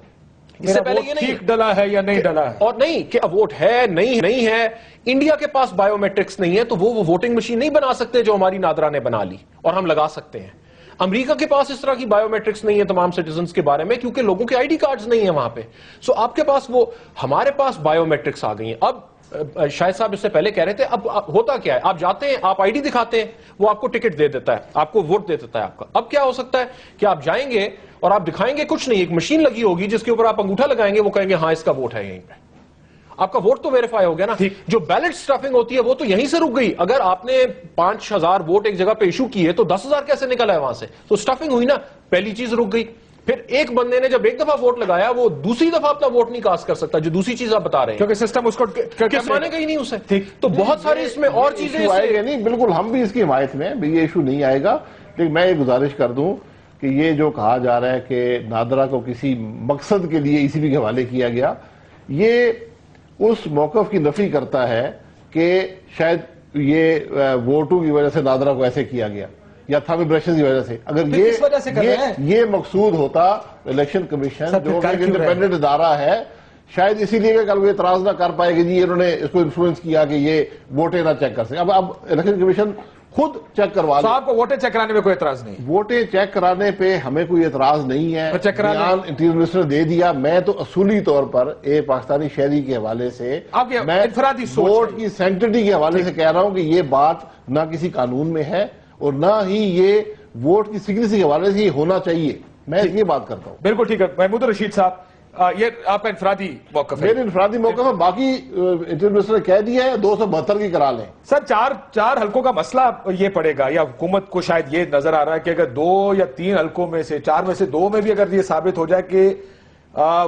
Speaker 5: اس سے پہلے یہ نہیں
Speaker 3: ڈلا ہے یا نہیں ڈلا ہے,
Speaker 5: اور نہیں کہ اب ووٹ ہے نہیں ہے. انڈیا کے پاس بایو میٹرکس نہیں ہے تو وہ ووٹنگ مشین نہیں بنا سکتے جو ہماری نادرا نے بنا لی اور ہم لگا سکتے ہیں. امریکہ کے پاس اس طرح کی بایو میٹرکس نہیں ہے تمام سٹیزنز کے بارے میں, کیونکہ لوگوں کے آئی ڈی کارڈز نہیں ہیں وہاں پہ. سو آپ کے پاس وہ, ہمارے پاس بایو میٹرکس آ گئی ہیں. اب شاہد صاحب اس سے پہلے کہہ رہے تھے, اب ہوتا کیا ہے, آپ جاتے ہیں, آپ آئی ڈی دکھاتے ہیں, وہ آپ کو ٹکٹ دے دیتا ہے, آپ کو ووٹ دے دیتا ہے آپ کا. اب کیا ہو سکتا ہے کہ آپ جائیں گے اور آپ دکھائیں گے کچھ نہیں, ایک مشین لگی ہوگی جس کے اوپر آپ انگوٹھا لگائیں گے, وہ کہیں گے ہاں اس کا ووٹ ہے یہیں پہ. آپ کا ووٹ تو ویریفائی ہو گیا نا. جو بیلٹ اسٹفنگ ہوتی ہے وہ تو یہیں سے رک گئی. اگر آپ نے 5000 ووٹ ایک جگہ پہ ایشو کیے تو 10,000 کیسے نکلا ہے وہاں سے, تو اسٹفنگ ہوئی نا, پہلی چیز رک گئی. پھر ایک بندے نے جب ایک دفعہ ووٹ لگایا وہ دوسری دفعہ اپنا ووٹ نہیں کاسٹ کر سکتا, جو دوسری چیز آپ بتا رہے ہیں,
Speaker 3: کیونکہ سسٹم اس کو
Speaker 5: کس مانے گا ہی نہیں اسے. تو بہت سارے اس میں اور چیزیں
Speaker 4: آئے گا نہیں. بالکل ہم بھی اس کی حمایت میں, یہ ایشو نہیں آئے گا. لیکن میں یہ گزارش کر دوں کہ یہ جو کہا جا رہا ہے کہ نادرا کو کسی مقصد کے لیے ای سی پی کے حوالے کیا گیا, یہ اس موقف کی نفی کرتا ہے کہ شاید یہ ووٹوں کی وجہ سے نادرا کو ایسے کیا گیا یا تھم امپریشن کی وجہ سے. اگر یہ مقصود ہوتا الیکشن کمیشن جو ایک انڈیپینڈنٹ ادارہ ہے, شاید اسی لیے کہ کل وہ اعتراض نہ کر پائے کہ جی انہوں نے اس کو انفلوئنس کیا کہ یہ ووٹیں نہ چیک کر سکے. اب الیکشن کمیشن خود چیک کروا
Speaker 3: تو
Speaker 4: لیں.
Speaker 3: آپ کو ووٹیں چیک کرانے میں کوئی اعتراض نہیں؟
Speaker 4: ووٹیں چیک کرانے پہ ہمیں کوئی اعتراض نہیں ہے. بیان انٹیریئر منسٹر دے دیا. میں تو اصولی طور پر ایک پاکستانی شہری کے حوالے سے میں
Speaker 3: انفرادی سوچ
Speaker 4: ووٹ کی سینکٹرٹی کے حوالے سے کہہ رہا ہوں کہ یہ بات نہ کسی قانون میں ہے اور نہ ہی یہ ووٹ کی سیکریسی کے حوالے سے یہ ہونا چاہیے. میں یہ بات کرتا ہوں.
Speaker 3: بالکل ٹھیک ہے. محمود رشید صاحب یہ آپ کا انفرادی موقف ہے؟
Speaker 4: میرے انفرادی موقف ہے. باقی انٹیریئر منسٹر نے کہہ دیا ہے 272 کی کرا لیں.
Speaker 3: سر چار حلقوں کا مسئلہ یہ پڑے گا یا حکومت کو شاید یہ نظر آ رہا ہے کہ اگر 2 یا 3 حلقوں میں سے 4 میں سے 2 میں بھی اگر یہ ثابت ہو جائے کہ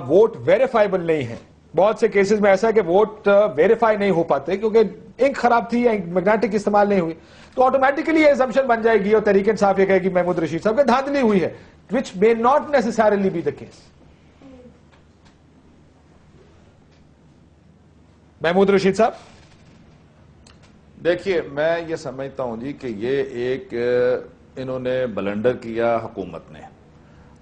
Speaker 3: ووٹ ویریفائیبل نہیں ہے. بہت سے کیسز میں ایسا ہے کہ ووٹ ویریفائی نہیں ہو پاتے کیونکہ انک خراب تھی یا میگنیٹک استعمال نہیں ہوئی, تو آٹومیٹکلی یہ اسمپشن بن جائے گی اور تحریک انصاف یہ کہے گی محمود رشید صاحب کہ دھاندلی ہوئی ہے, which may not necessarily be the case. Mahmood Rasheed صاحب
Speaker 7: دیکھیے, میں یہ سمجھتا ہوں جی کہ یہ ایک انہوں نے بلنڈر کیا حکومت نے,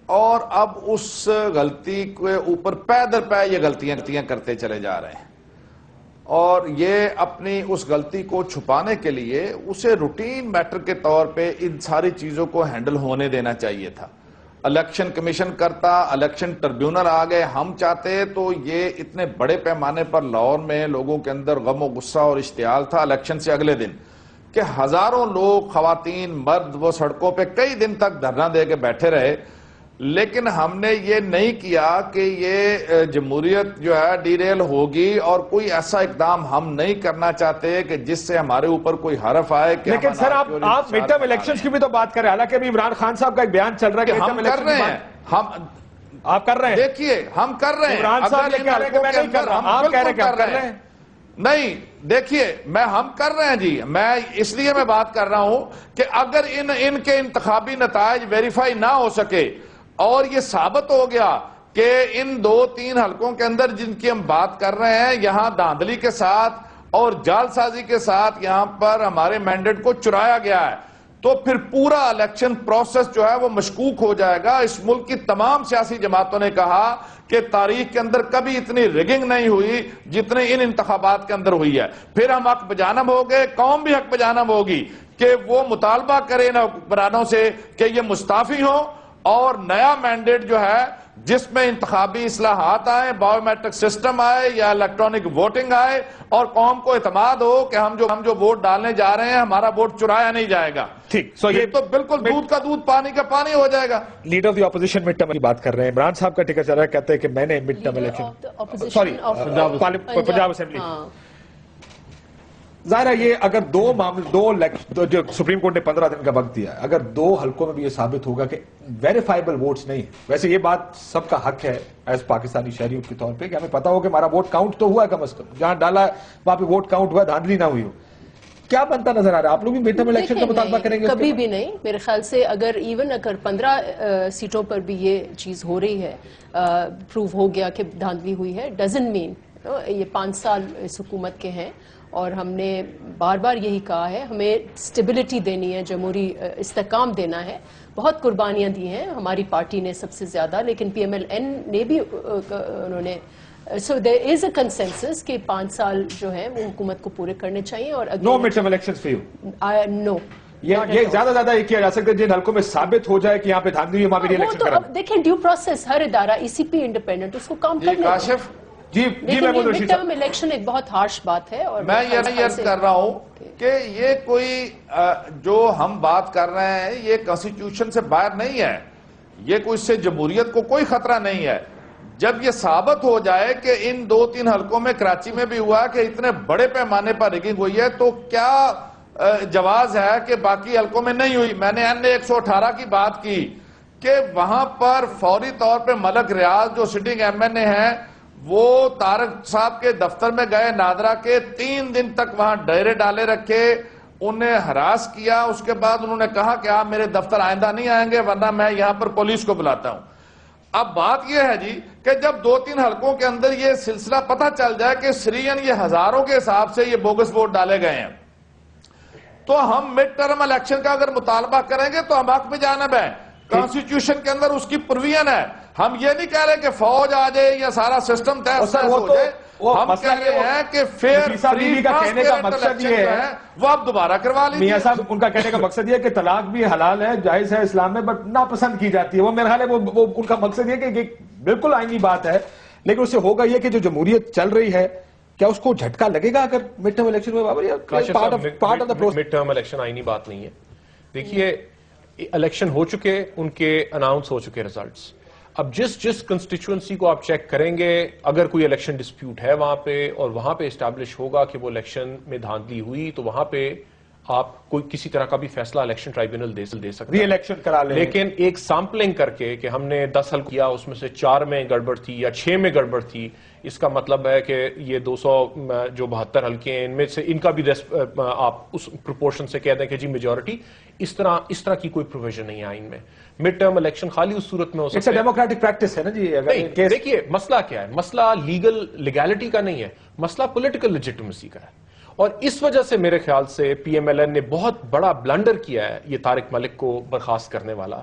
Speaker 7: اور اب اس غلطی کے اوپر پے در پے یہ غلطیاں کرتے چلے جا رہے ہیں, اور یہ اپنی اس غلطی کو چھپانے کے لیے اسے روٹین میٹر کے طور پہ ان ساری چیزوں کو ہینڈل ہونے دینا چاہیے تھا. الیکشن کمیشن کرتا, الیکشن ٹربیونل آ گئے, ہم چاہتے تو یہ اتنے بڑے پیمانے پر لاہور میں لوگوں کے اندر غم و غصہ اور اشتعال تھا الیکشن سے اگلے دن کہ ہزاروں لوگ, خواتین, مرد وہ سڑکوں پہ کئی دن تک دھرنا دے کے بیٹھے رہے, لیکن ہم نے یہ نہیں کیا کہ یہ جمہوریت جو ہے ڈیریل ہوگی, اور کوئی ایسا اقدام ہم نہیں کرنا چاہتے کہ جس سے ہمارے اوپر کوئی حرف آئے.
Speaker 3: لیکن سر آپ مڈ ٹرم الیکشنز کی بھی تو بات کر رہے ہیں, حالانکہ ابھی عمران خان صاحب کا ایک بیان چل رہا ہے کہ
Speaker 7: ہم کر رہے ہیں.
Speaker 3: آپ کر رہے ہیں؟
Speaker 7: دیکھیے ہم کر رہے ہیں.
Speaker 3: عمران صاحب یہ کہہ رہے ہیں کہ میں نہیں کر رہا, آپ کہہ رہے ہیں کہ ہم کر رہے ہیں.
Speaker 7: نہیں, دیکھیے ہم کر رہے ہیں جی. میں اس لیے میں بات کر رہا ہوں کہ اگر ان کے انتخابی نتائج ویریفائی نہ ہو سکے اور یہ ثابت ہو گیا کہ ان 2-3 حلقوں کے اندر جن کی ہم بات کر رہے ہیں یہاں دھاندلی کے ساتھ اور جال سازی کے ساتھ یہاں پر ہمارے مینڈیٹ کو چرایا گیا ہے, تو پھر پورا الیکشن پروسیس جو ہے وہ مشکوک ہو جائے گا. اس ملک کی تمام سیاسی جماعتوں نے کہا کہ تاریخ کے اندر کبھی اتنی ریگنگ نہیں ہوئی جتنے ان انتخابات کے اندر ہوئی ہے. پھر ہم حق بجانب ہو گئے, قوم بھی حق بجانب ہوگی کہ وہ مطالبہ کرے نا حکمرانوں سے کہ یہ مستعفی ہوں اور نیا مینڈیٹ جو ہے جس میں انتخابی اصلاحات آئے, بایو میٹرک سسٹم آئے یا الیکٹرانک ووٹنگ آئے, اور قوم کو اعتماد ہو کہ ہم جو ووٹ ڈالنے جا رہے ہیں ہمارا ووٹ چرایا نہیں جائے گا.
Speaker 3: ٹھیک, سو یہ
Speaker 7: تو بالکل دودھ کا دودھ پانی کا پانی ہو جائے گا.
Speaker 3: Leader of the opposition mid term کی بات کر رہے ہیں, عمران صاحب کا ٹکٹ چل رہا ہے, کہتے ہیں کہ میں نے mid term election sorry Punjab assembly, ظاہر ہے یہ اگر جو سپریم کورٹ نے 15 دن کا وقت دیا ہے, اگر 2 حلقوں میں بھی یہ ثابت ہوگا کہ ویریفائیبل ووٹس نہیں ہیں. ویسے یہ بات سب کا حق ہے ایز پاکستانی شہریوں کے طور پہ کہ ہمیں پتا ہو کہ ہمارا ووٹ کاؤنٹ تو ہوا ہے, کم از کم جہاں ڈالا وہاں پہ ووٹ کاؤنٹ ہوا, دھاندلی نہ ہوئی ہو. کیا بنتا نظر آ رہا ہے؟ آپ لوگ بھی مڈ ٹرم الیکشن کا مطالبہ کریں گے؟
Speaker 6: کبھی بھی نہیں. میرے خیال سے اگر 15 سیٹوں پر بھی یہ چیز ہو رہی ہے, پروو ہو گیا کہ دھاندلی ہوئی ہے, ڈزنٹ مین یہ 5 سال اس حکومت کے ہیں, اور ہم نے بار بار یہی کہا ہے ہمیں اسٹیبلٹی دینی ہے, جمہوری استحکام دینا ہے. بہت قربانیاں دی ہیں ہماری پارٹی نے سب سے زیادہ, لیکن پی ایم ایل این نے بھی انہوں نے, سو دیر از اے کنسنسس کہ 5 سال جو ہے وہ حکومت کو پورے کرنے چاہیے. اور
Speaker 3: no mid term election for you?
Speaker 6: No,
Speaker 3: یہ زیادہ یہ کیا جا سکتا ہے جن حلقوں میں ثابت ہو جائے کہ یہاں پہ دھاندلی وہاں پہ الیکشن کرا.
Speaker 6: دیکھیں ڈیو پروسیس, ہر ادارہ ای سی پی انڈیپینڈنٹ اس کو کام کرنے دیں.
Speaker 3: جی محمود رشید صاحب,
Speaker 6: الیکشن ایک بہت ہارش بات ہے, اور
Speaker 7: میں یہ عرض کر رہا ہوں کہ یہ کوئی جو ہم بات کر رہے ہیں یہ کانسٹیٹیوشن سے باہر نہیں ہے, یہ کوئی اس سے جمہوریت کو کوئی خطرہ نہیں ہے. جب یہ ثابت ہو جائے کہ ان 2-3 حلقوں میں کراچی میں بھی ہوا کہ اتنے بڑے پیمانے پر ریگنگ ہوئی ہے, تو کیا جواز ہے کہ باقی حلقوں میں نہیں ہوئی؟ میں نے N118 کی بات کی کہ وہاں پر فوری طور پہ ملک ریاض جو سٹنگ ایم این اے ہیں وہ طارق صاحب کے دفتر میں گئے نادرا کے, 3 دن تک وہاں ڈیرے ڈالے رکھے, انہیں ہراس کیا. اس کے بعد انہوں نے کہا کہ آپ میرے دفتر آئندہ نہیں آئیں گے ورنہ میں یہاں پر پولیس کو بلاتا ہوں. اب بات یہ ہے جی کہ جب 2-3 حلقوں کے اندر یہ سلسلہ پتہ چل جائے کہ سرین یہ ہزاروں کے حساب سے یہ بوگس ووٹ ڈالے گئے ہیں, تو ہم مڈ ٹرم الیکشن کا اگر مطالبہ کریں گے تو ہم حق میں جانب ہیں. کانسٹیٹیوشن کے اندر اس کی پروویژن ہے. ہم یہ نہیں کہہ رہے کہ فوج آ جائے یا سارا سسٹم تحس نحس ہو جائے, ہم کہہ رہے ہیں کہ فیئر فری
Speaker 3: کا کہنے کا مقصد یہ ہے
Speaker 7: وہ آپ دوبارہ کروا لیجیے.
Speaker 3: میاں صاحب ان کا کہنے کا مقصد یہ ہے کہ طلاق بھی حلال ہے, جائز ہے اسلام میں, بٹ ناپسند کی جاتی ہے. وہ میرا خیال ہے وہ ان کا مقصد یہ کہ بالکل آئینی بات ہے, لیکن اس سے ہوگا یہ کہ جو جمہوریت چل رہی ہے کیا اس کو جھٹکا لگے گا اگر مڈ ٹرم الیکشن میں؟ Part of the process.
Speaker 5: Mid term election آئینی بات نہیں ہے. دیکھیے الیکشن ہو چکے, ان کے اناؤنس ہو چکے ریزلٹس. اب جس کنسٹیچوئنسی کو آپ چیک کریں گے, اگر کوئی الیکشن ڈسپیوٹ ہے وہاں پہ اور وہاں پہ اسٹیبلش ہوگا کہ وہ الیکشن میں دھاندلی ہوئی, تو وہاں پہ آپ کوئی کسی طرح کا بھی فیصلہ الیکشن ٹرائبیونل دے سکتے ہیں,
Speaker 3: ری الیکشن کرا لیں.
Speaker 5: لیکن ایک سیمپلنگ کر کے کہ ہم نے 10 حلقے کیا, اس میں سے 4 میں گڑبڑ تھی یا 6 میں گڑبڑ تھی, اس کا مطلب ہے کہ یہ 200 جو 72 حلقے ہیں ان میں سے ان کا بھی آپ اس پروپورشن سے کہہ دیں کہ جی میجورٹی. اس طرح کی کوئی پروویژن نہیں ہے آئین میں. مڈ ٹرم الیکشن خالی اس صورت میں ہو سکتا ہے.
Speaker 3: ڈیموکریٹک پریکٹس ہے نا جی.
Speaker 5: دیکھیے مسئلہ کیا ہے, مسئلہ لیگلٹی کا نہیں ہے, مسئلہ پولیٹیکل لیجٹمیسی کا ہے. اور اس وجہ سے میرے خیال سے پی ایم ایل این نے بہت بڑا بلنڈر کیا ہے یہ طارق ملک کو برخاست کرنے والا,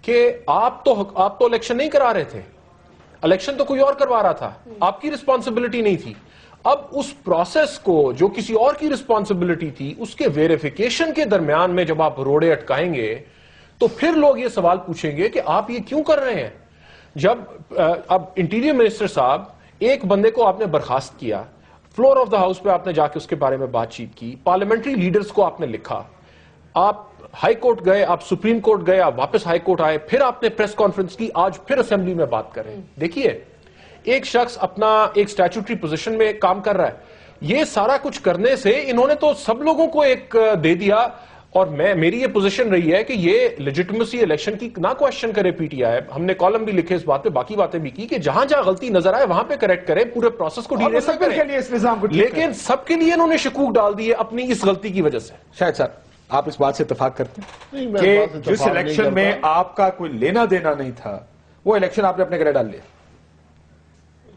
Speaker 5: کہ آپ تو الیکشن نہیں کرا رہے تھے, الیکشن تو کوئی اور کروا رہا تھا, آپ کی رسپانسبلٹی نہیں تھی. اب اس پروسیس کو جو کسی اور کی رسپانسبلٹی تھی, اس کے ویریفیکیشن کے درمیان میں جب آپ روڑے اٹکائیں گے تو پھر لوگ یہ سوال پوچھیں گے کہ آپ یہ کیوں کر رہے ہیں. جب اب انٹیریئر منسٹر صاحب ایک بندے کو آپ نے برخاست کیا, فلور آف دا ہاؤس پہ آپ نے جا کے اس کے بارے میں بات چیت کی, پارلیمنٹری لیڈرز کو آپ نے لکھا, آپ ہائی کورٹ گئے, آپ سپریم کورٹ گئے, آپ واپس ہائی کورٹ آئے, پھر آپ نے پریس کانفرنس کی, آج پھر اسمبلی میں بات کریں. دیکھیے ایک شخص اپنا ایک سٹیچوٹری پوزیشن میں کام کر رہا ہے, یہ سارا کچھ کرنے سے انہوں نے تو سب لوگوں کو ایک دے دیا. اور میری یہ پوزیشن رہی ہے کہ یہ لیجٹمیسی الیکشن کی نہ کوشچن کرے پی ٹی آئی. ہم نے کالم بھی لکھے اس بات پہ, باقی باتیں بھی کی کہ جہاں جہاں غلطی نظر آئے وہاں پہ کریکٹ کریں, پورے پروسیس کو ڈیل کریں. لیکن سب کے لیے انہوں نے شکوک ڈال دیے اپنی اس غلطی کی وجہ سے.
Speaker 3: شاید سر آپ اس بات سے اتفاق کرتے ہیں کہ جس الیکشن میں آپ کا کوئی لینا دینا نہیں تھا وہ الیکشن آپ نے اپنے گھر ڈال لیا؟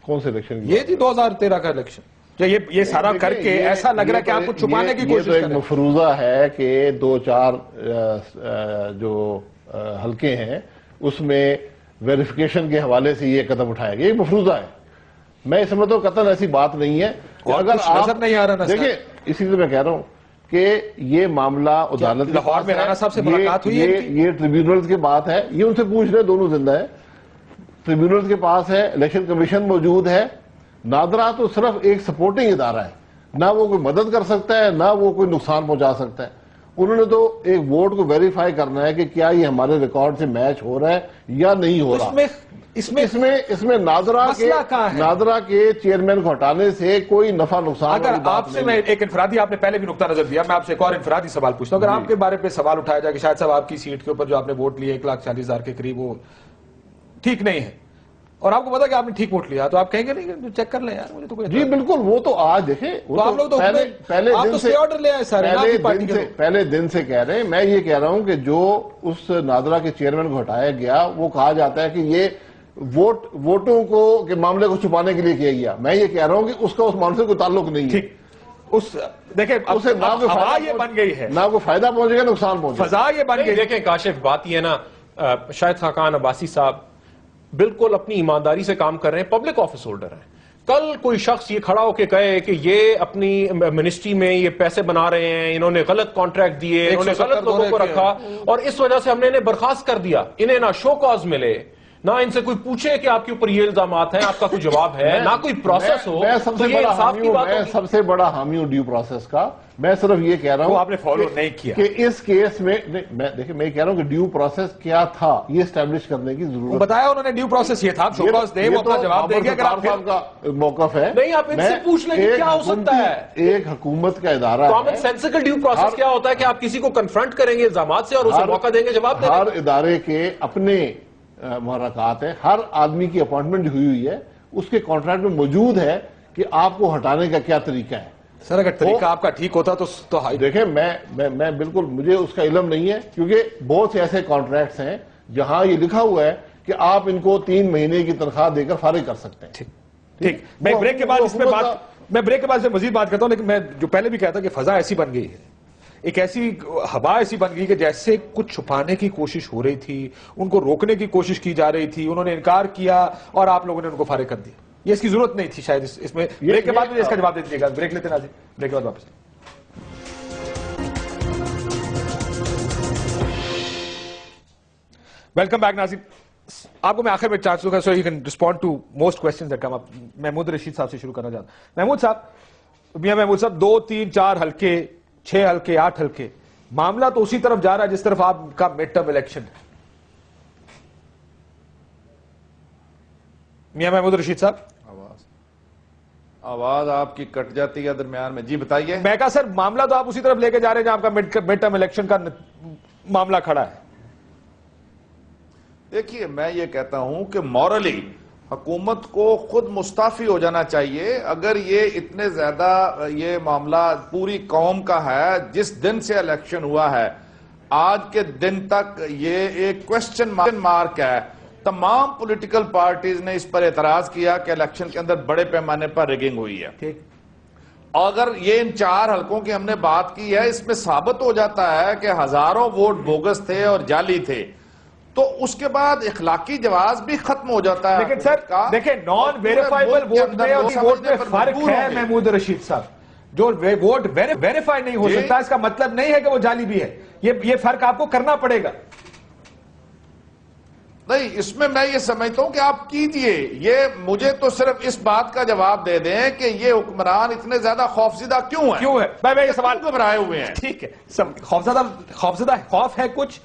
Speaker 4: کون سے الیکشن؟
Speaker 3: یہ جی 2013 کا الیکشن. یہ سارا کر کے ایسا لگ رہا ہے کہ آپ کو چھپانے کی کوشش کر رہے ہیں.
Speaker 4: یہ تو ایک مفروضہ ہے کہ 2-4 جو حلقے ہیں اس میں ویریفیکیشن کے حوالے سے یہ قدم اٹھایا گیا, یہ مفروضہ ہے. میں سمجھتا ہوں قطعاً ایسی بات نہیں ہے.
Speaker 3: اگر نظر نہیں آ رہا
Speaker 4: دیکھیں, اسی لیے میں کہہ رہا ہوں کہ یہ معاملہ عدالت
Speaker 3: لاہور میں رانا صاحب سے ملاقات ہوئی ہے,
Speaker 4: یہ ٹریبیونل کی بات ہے, یہ ان سے پوچھ رہے, دونوں زندہ ہے, ٹریبیونل کے پاس ہے, الیکشن کمیشن موجود ہے. نادرا تو صرف ایک سپورٹنگ ادارہ ہے, نہ وہ کوئی مدد کر سکتا ہے نہ وہ کوئی نقصان پہنچا سکتا ہے. انہوں نے تو ایک ووٹ کو ویریفائی کرنا ہے کہ کیا یہ ہمارے ریکارڈ سے میچ ہو رہا ہے یا نہیں ہو رہا. اس میں نادرا کے چیئرمین کو ہٹانے سے کوئی نفع نقصان.
Speaker 3: اگر آپ سے میں ایک انفرادی, آپ نے پہلے بھی نقطہ نظر دیا, میں آپ سے ایک اور انفرادی سوال پوچھتا ہوں. اگر آپ کے بارے پہ سوال اٹھایا جائے کہ شاید صاحب آپ کی سیٹ کے اوپر جو آپ نے ووٹ لیے 1,40,000 کے قریب وہ ٹھیک نہیں ہے, اور آپ کو پتا کہ آپ نے ٹھیک ووٹ لیا, تو آپ کہیں گے نہیں کہ چیک کر لیں یار مجھے تو کوئی.
Speaker 4: جی بالکل, وہ تو آج دیکھیں, پہلے دن سے کہہ رہے ہیں. میں یہ کہہ رہا ہوں کہ جو اس نادرا کے چیئرمین کو ہٹایا گیا وہ کہا جاتا ہے کہ یہ ووٹوں کو کے معاملے کو چھپانے کے لیے کیا گیا. میں یہ کہہ رہا ہوں کہ اس کا اس معاملے سے کوئی تعلق نہیں ہے.
Speaker 3: دیکھیں اسے فضا یہ بن گئی ہے,
Speaker 4: نہ کوئی فائدہ پہنچے گا نقصان پہنچے گا,
Speaker 3: فضا یہ بن گئی.
Speaker 5: دیکھیں کاشف بات یہ ہے نا, شاہد خاقان عباسی صاحب بالکل اپنی ایمانداری سے کام کر رہے ہیں, پبلک آفس ہولڈر ہیں. کل کوئی شخص یہ کھڑا ہو کے کہے کہ یہ اپنی منسٹری میں یہ پیسے بنا رہے ہیں, انہوں نے غلط کانٹریکٹ دیے, انہوں نے غلط لوگوں کو رکھا, اور اس وجہ سے ہم نے انہیں برخاست کر دیا, انہیں نہ شو کاز ملے, نہ ان سے کوئی پوچھے کہ آپ کے اوپر یہ الزامات ہیں, آپ کا کوئی جواب ہے, نہ کوئی پروسیس ہو.
Speaker 4: میں سب سے بڑا حامی ہوں ڈیو پروسیس کا. میں صرف یہ کہہ رہا ہوں
Speaker 3: آپ نے فالو نہیں کیا
Speaker 4: کہ اس کیس میں, دیکھیں میں کہہ رہا ہوں کہ ڈیو پروسیس کیا تھا یہ اسٹیبلش کرنے کی ضرورت.
Speaker 3: بتایا انہوں نے ڈیو پروسیس یہ تھا, شو کاز دے, وہ اپنا جواب دیں گے. اگر آپ
Speaker 4: کا موقف ہے
Speaker 5: نہیں, آپ ان سے پوچھ لیں کہ کیا ہو سکتا ہے.
Speaker 4: ایک حکومت کا ادارہ ہے,
Speaker 5: کامن سینسیکل ڈیو پروسیس کیا ہوتا ہے کہ آپ کسی کو کنفرنٹ کریں گے الزامات سے اور اسے موقع دیں گے جواب دیں گے.
Speaker 4: ہر ادارے کے اپنے محرکات ہیں, ہر آدمی کی اپوائنٹمنٹ ہوئی ہے, اس کے کانٹریکٹ میں موجود ہے کہ آپ کو ہٹانے کا کیا طریقہ ہے.
Speaker 3: سر اگر طریقہ آپ کا ٹھیک ہوتا تو
Speaker 4: دیکھیں میں بالکل, مجھے اس کا علم نہیں ہے, کیونکہ بہت سے ایسے کانٹریکٹس ہیں جہاں یہ لکھا ہوا ہے کہ آپ ان کو 3 مہینے کی تنخواہ دے کر فارغ کر سکتے ہیں.
Speaker 3: ٹھیک, میں بریک کے بعد اس میں بات, میں بریک کے بعد سے مزید بات کرتا ہوں, لیکن میں جو پہلے بھی کہتا کہ فضا ایسی بن گئی ہے, ایک ایسی ہوا ایسی بن گئی کہ جیسے کچھ چھپانے کی کوشش ہو رہی تھی, ان کو روکنے کی کوشش کی جا رہی تھی, انہوں نے انکار کیا اور آپ لوگوں نے ان کو فارغ کر دیا. یہ اس کی ضرورت نہیں تھی شاید. اس میں بریک کے بعد مجھے اس کا جواب دے دیجیے گا. بریک لیتے ناظرین, بریک کے بعد واپس. ویلکم بیک ناظرین. آپ کو میں آخر میں چانس دوں گا so you can respond to most questions that come up. Mahmood Rasheed Sahib سے شروع کرنا چاہتا ہوں. محمود صاحب, میاں محمود صاحب, 2, 3, 4 حلقے, 6 حلقے, 8 حلقے, معاملہ تو اسی طرف جا رہا ہے جس طرف آپ کا مڈ ٹرم الیکشن ہے. میاں محمود رشید صاحب,
Speaker 7: آواز آپ کی کٹ جاتی ہے درمیان میں. جی بتائیے.
Speaker 3: میں کہا سر معاملہ تو آپ اسی طرف لے کے جا رہے ہیں جہاں آپ کا مڈ ٹرم الیکشن کا معاملہ کھڑا ہے.
Speaker 7: دیکھیے میں یہ کہتا ہوں کہ مورلی حکومت کو خود مستعفی ہو جانا چاہیے. اگر یہ اتنے زیادہ یہ معاملہ پوری قوم کا ہے, جس دن سے الیکشن ہوا ہے آج کے دن تک یہ ایک کوسچن مارک ہے. تمام پولیٹیکل پارٹیز نے اس پر اعتراض کیا کہ الیکشن کے اندر بڑے پیمانے پر ریگنگ ہوئی ہے. اگر یہ ان 4 حلقوں کی ہم نے بات کی ہے, اس میں ثابت ہو جاتا ہے کہ ہزاروں ووٹ بوگس تھے اور جعلی تھے, تو اس کے بعد اخلاقی جواز بھی ختم ہو جاتا ہے.
Speaker 3: لیکن سر دیکھیں نان ویریفائبل ووٹ میں اور ووٹ میں فرق ہے محمود رشید صاحب. جو ووٹ ویریفائی نہیں ہو سکتا اس کا مطلب نہیں ہے کہ وہ جعلی بھی ہے. یہ فرق آپ کو کرنا پڑے گا.
Speaker 7: نہیں, اس میں یہ سمجھتا ہوں کہ آپ کیجئے. یہ مجھے تو صرف اس بات کا جواب دے دیں کہ یہ حکمران اتنے زیادہ خوفزدہ کیوں ہے.
Speaker 3: میں یہ سوال
Speaker 7: گھبرائے ہوئے ہیں.
Speaker 3: ٹھیک ہے, خوفزدہ خوف ہے کچھ,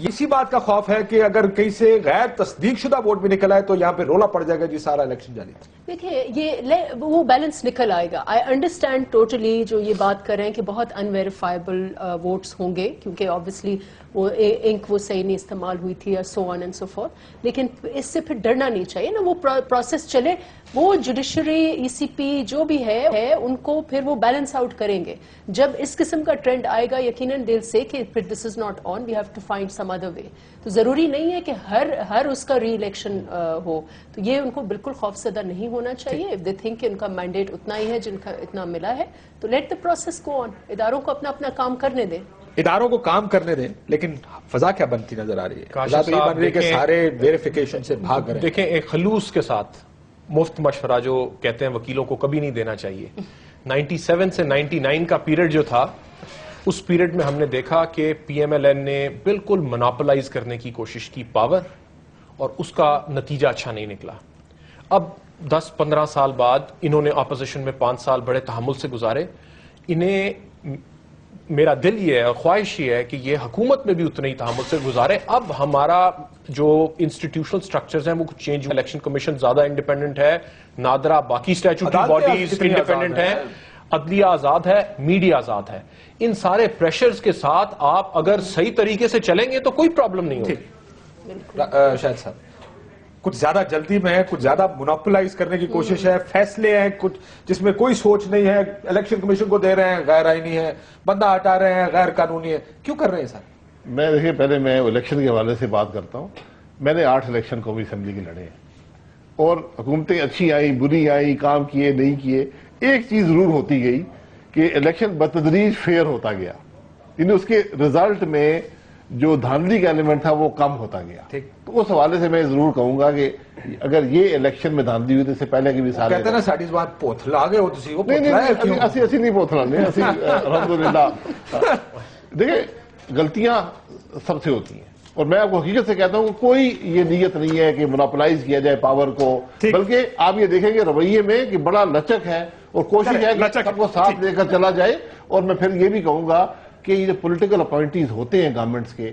Speaker 3: اسی بات کا خوف ہے کہ اگر کہیں سے غیر تصدیق شدہ ووٹ بھی نکل آئے تو یہاں پہ رولا پڑ جائے گا جی سارا الیکشن جاری.
Speaker 6: دیکھیں یہ وہ بیلنس نکل آئے گا. آئی انڈرسٹینڈ ٹوٹلی جو یہ بات کر رہے ہیں کہ بہت انویریفائبل ووٹس ہوں گے کیونکہ آبویسلی وہ انک وہ صحیح نہیں استعمال ہوئی تھی اور سو آن اینڈ سو فورتھ. لیکن اس سے پھر ڈرنا نہیں چاہیے نا. وہ پروسیس چلے, وہ جوڈیشری ای سی پی جو بھی ہے ان کو پھر وہ بیلنس آؤٹ کریں گے. جب اس قسم کا ٹرینڈ آئے گا یقیناً دل سے کہ پھر this is not on, we have to find some other way. تو ضروری نہیں ہے کہ ہر اس کا ری الیکشن ہو. تو یہ ان کو بالکل خوفزدہ نہیں ہونا چاہیے. اف دے تھنک کہ ان کا مینڈیٹ اتنا ہی ہے جن کا اتنا ملا ہے تو لیٹ دا پروسیس گو آن. اداروں کو اپنا کام کرنے دیں.
Speaker 3: اداروں کو کام کرنے دیں, لیکن فضا کیا بنتی نظر آ رہی ہے؟ فضا تو یہ بن رہی ہے کہ سارے ویریفیکیشن سے بھاگ رہے ہیں.
Speaker 5: دیکھیں ایک خلوص کے ساتھ مفت مشورہ جو کہتے ہیں وکیلوں کو کبھی نہیں دینا چاہیے. 97 سے 99 کا پیریڈ جو تھا, اس پیریڈ میں ہم نے دیکھا کہ پی ایم ایل این نے بالکل مناپلائز کرنے کی کوشش کی پاور, اور اس کا نتیجہ اچھا نہیں نکلا. اب 10-15 سال بعد انہوں نے اپوزیشن میں 5 سال بڑے تحمل سے گزارے. انہیں میرا دل یہ ہے اور خواہش یہ ہے کہ یہ حکومت میں بھی اتنے ہی تحمل سے گزارے. اب ہمارا جو انسٹیٹیوشنل سٹرکچرز ہیں وہ کچھ چینج ہوئے. الیکشن کمیشن زیادہ انڈیپینڈنٹ ہے, نادرا باقی اسٹیچوٹری باڈیز انڈیپینڈنٹ ہیں, عدلیہ آزاد ہے, میڈیا آزاد ہے. ان سارے پریشرز کے ساتھ آپ اگر صحیح طریقے سے چلیں گے تو کوئی پرابلم نہیں ہوگی.
Speaker 3: شاہد صاحب کچھ زیادہ جلدی میں ہے, کچھ زیادہ مونوپلائز کرنے کی کوشش ہے, فیصلے ہیں کچھ جس میں کوئی سوچ نہیں ہے, الیکشن کمیشن کو دے رہے ہیں غیر آئینی ہے, بندہ ہٹا رہے ہیں غیر قانونی ہے. کیوں کر رہے ہیں سر؟
Speaker 4: میں دیکھیے پہلے میں الیکشن کے حوالے سے بات کرتا ہوں. میں نے 8 الیکشن قومی اسمبلی کے لڑے ہیں, اور حکومتیں اچھی آئیں بری آئیں, کام کیے نہیں کیے. ایک چیز ضرور ہوتی گئی کہ الیکشن بتدریج فیئر ہوتا گیا, یعنی اس کے رزلٹ میں جو دھاندلی کا ایلیمنٹ تھا وہ کم ہوتا گیا. تو اس حوالے سے میں ضرور کہوں گا کہ اگر یہ الیکشن میں دھاندلی ہوئی تو اس سے پہلے کی بھی سارے
Speaker 3: کہتے ہیں نا ساڑھی بات پوتھلا گئے ہو تسی, وہ
Speaker 4: نہیں اسی نہیں پوتھلا نہیں اسی الحمدللہ. دیکھیں غلطیاں سب سے ہوتی ہیں, اور میں آپ کو حقیقت سے کہتا ہوں کہ کوئی یہ نیت نہیں ہے کہ مونوپلائز کیا جائے پاور کو, بلکہ آپ یہ دیکھیں گے رویے میں کہ بڑا لچک ہے اور کوشش ہے کہ سب کو ساتھ لے کر چلا جائے. اور میں پھر یہ بھی کہوں گا کہ یہ جو پولیٹیکل اپوائنٹیز ہوتے ہیں گورنمنٹس کے,